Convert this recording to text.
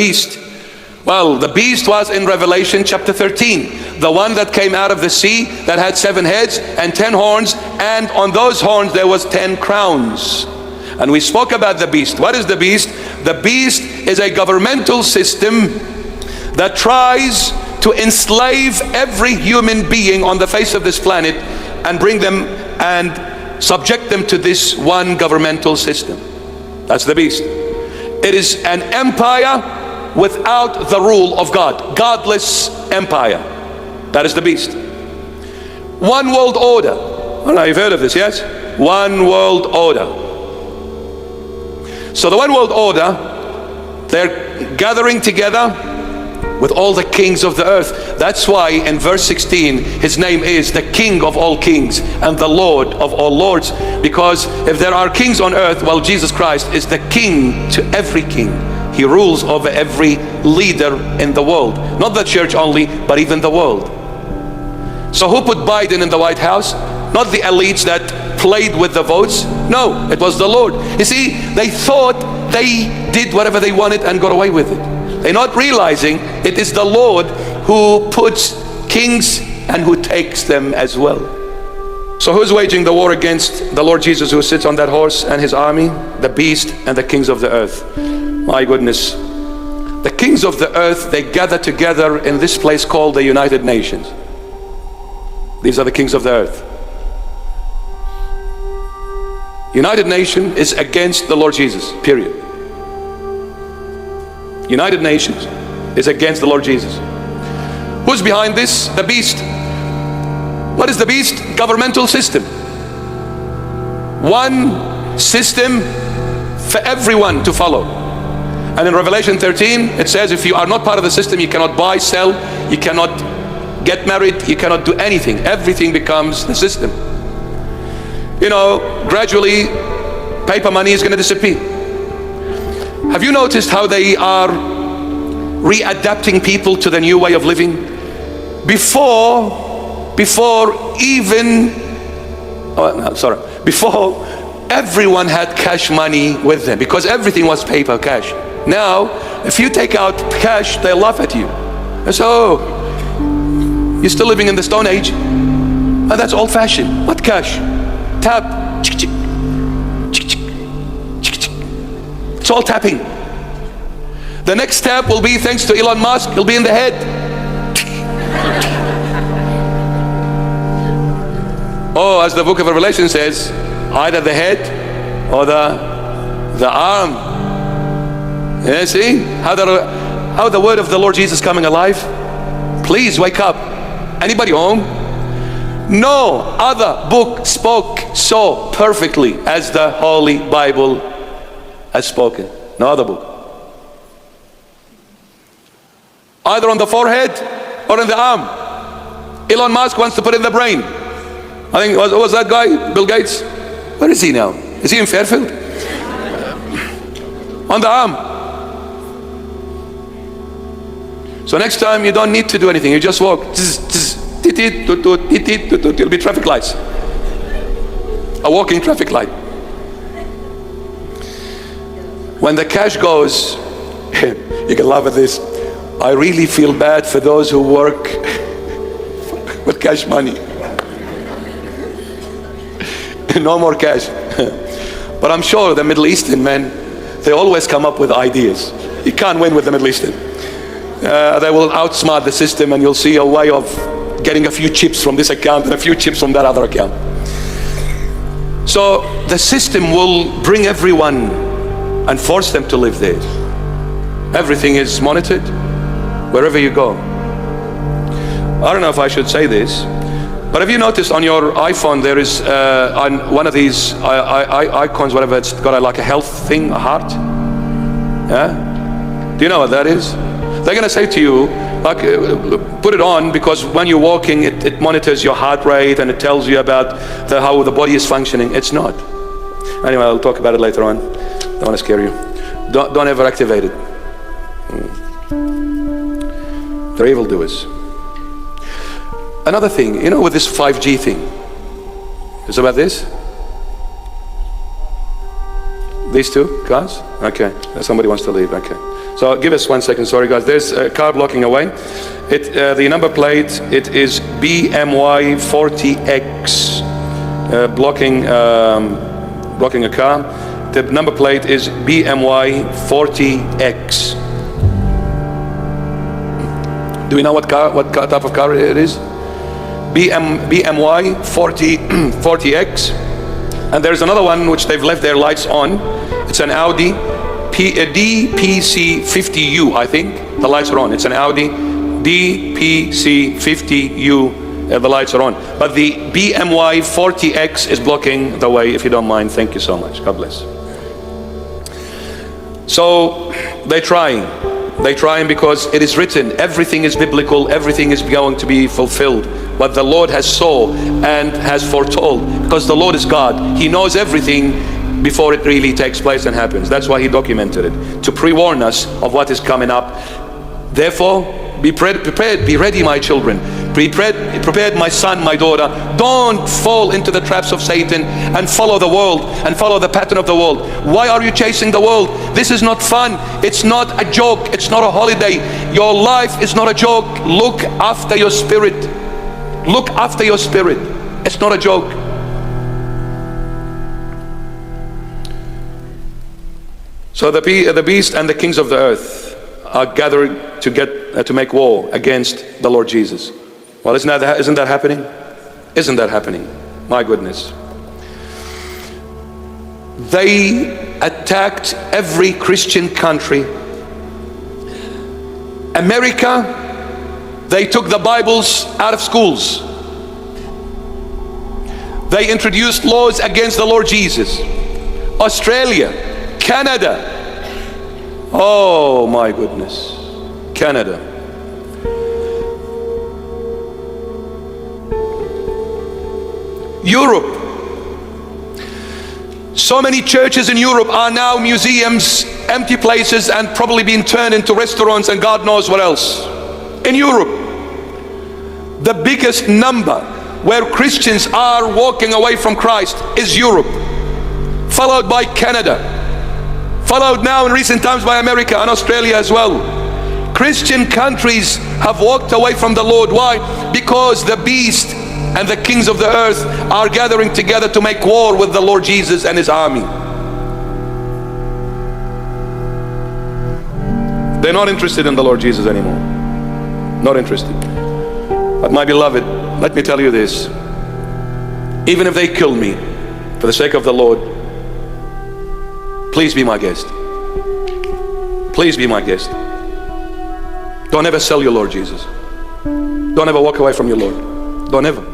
beast? Well, the beast was in Revelation chapter 13. The one that came out of the sea that had 7 heads and 10 horns, and on those horns there was 10 crowns. And we spoke about the beast. What is the beast? The beast is a governmental system that tries to enslave every human being on the face of this planet and bring them and subject them to this one governmental system. That's the beast. It is an empire without the rule of God. Godless empire. That is the beast. One world order. Oh, now you've heard of this, yes? One world order. So the one world order, they're gathering together with all the kings of the earth. That's why in verse 16 his name is the King of all kings and the Lord of all lords, because if there are kings on earth, well, Jesus Christ is the king to every king. He rules over every leader in the world, not the church only, but even the world. So who put Biden in the White House? Not the elites that played with the votes. No, it was the Lord. You see, they thought they did whatever they wanted and got away with it. They're not realizing it is the Lord who puts kings and who takes them as well. So who's waging the war against the Lord Jesus, who sits on that horse, and his army? The beast and the kings of the earth. My goodness. The kings of the earth, they gather together in this place called the United Nations. These are the kings of the earth. United Nation is against the Lord Jesus, period. United Nations is against the Lord Jesus. Who's behind this? The beast. What is the beast? Governmental system. One system for everyone to follow. And in Revelation 13 it says, if you are not part of the system, you cannot buy, sell, you cannot get married, you cannot do anything. Everything becomes the system. You know, gradually paper money is going to disappear. Have you noticed how they are readapting people to the new way of living? Before everyone had cash money with them, because everything was paper cash. Now, if you take out cash, they laugh at you. They say, oh, you're still living in the Stone Age? And that's old fashioned. What cash? Tap. It's all tapping. The next step will be, thanks to Elon Musk, he'll be in the head. Oh, as the book of Revelation says, either the head or the arm. Yeah, see how the word of the Lord Jesus coming alive? Please wake up. Anybody home? No other book spoke so perfectly as the Holy Bible has spoken. No other book. Either on the forehead or in the arm. Elon Musk wants to put it in the brain. I think, what was that guy? Bill Gates? Where is he now? Is he in Fairfield? On the arm. So next time you don't need to do anything. You just walk. It'll be traffic lights. A walking traffic light. When the cash goes, you can laugh at this. I really feel bad for those who work with cash money. No more cash. But I'm sure the Middle Eastern men, they always come up with ideas. You can't win with the Middle Eastern. They will outsmart the system, and you'll see a way of getting a few chips from this account and a few chips from that other account. So the system will bring everyone and force them to live there. Everything is monitored wherever you go. I don't know if I should say this, but have you noticed on your iPhone there is on one of these icons, whatever, it's got like a health thing, a heart? Yeah? Do you know what that is? They're going to say to you, like, put it on, because when you're walking it monitors your heart rate and it tells you about how the body is functioning. It's not. Anyway, I'll talk about it later on. Don't want to scare you. Don't ever activate it. They're evildoers. Another thing, you know, with this 5G thing, is about this? These two cars? Okay, somebody wants to leave. Okay, So give us 1 second, sorry guys. There's a car blocking away. The number plate, it is BMY 40X, blocking a car. The number plate is BMY 40X. Do we know what type of car it is? BMY 40X. And there's another one which they've left their lights on. It's an Audi DPC 50U, I think. The lights are on. It's an Audi DPC 50U. The lights are on. But the BMY 40X is blocking the way, if you don't mind. Thank you so much. God bless. So they're trying because it is written, everything is biblical, everything is going to be fulfilled. What the Lord has saw and has foretold, because the Lord is God. He knows everything before it really takes place and happens. That's why He documented it, to pre-warn us of what is coming up. Therefore, be prepared, be ready, my children. Prepared, my son, my daughter. Don't fall into the traps of Satan and follow the world and follow the pattern of the world. Why are you chasing the world? This is not fun. It's not a joke. It's not a holiday. Your life is not a joke. Look after your spirit. Look after your spirit. It's not a joke. So the beast and the kings of the earth are gathered to make war against the Lord Jesus. Well, isn't that happening? Isn't that happening? My goodness. They attacked every Christian country. America, they took the Bibles out of schools. They introduced laws against the Lord Jesus. Australia, Canada, oh my goodness, Canada. Europe. So many churches in Europe are now museums, empty places, and probably being turned into restaurants and God knows what else. In Europe, the biggest number where Christians are walking away from Christ is Europe, followed by Canada, followed now in recent times by America and Australia as well. Christian countries have walked away from the Lord. Why? Because the beast and the kings of the earth are gathering together to make war with the Lord Jesus and His army. They're not interested in the Lord Jesus anymore. Not interested. But my beloved, let me tell you this. Even if they kill me for the sake of the Lord, please be my guest. Please be my guest. Don't ever sell your Lord Jesus. Don't ever walk away from your Lord. Don't ever.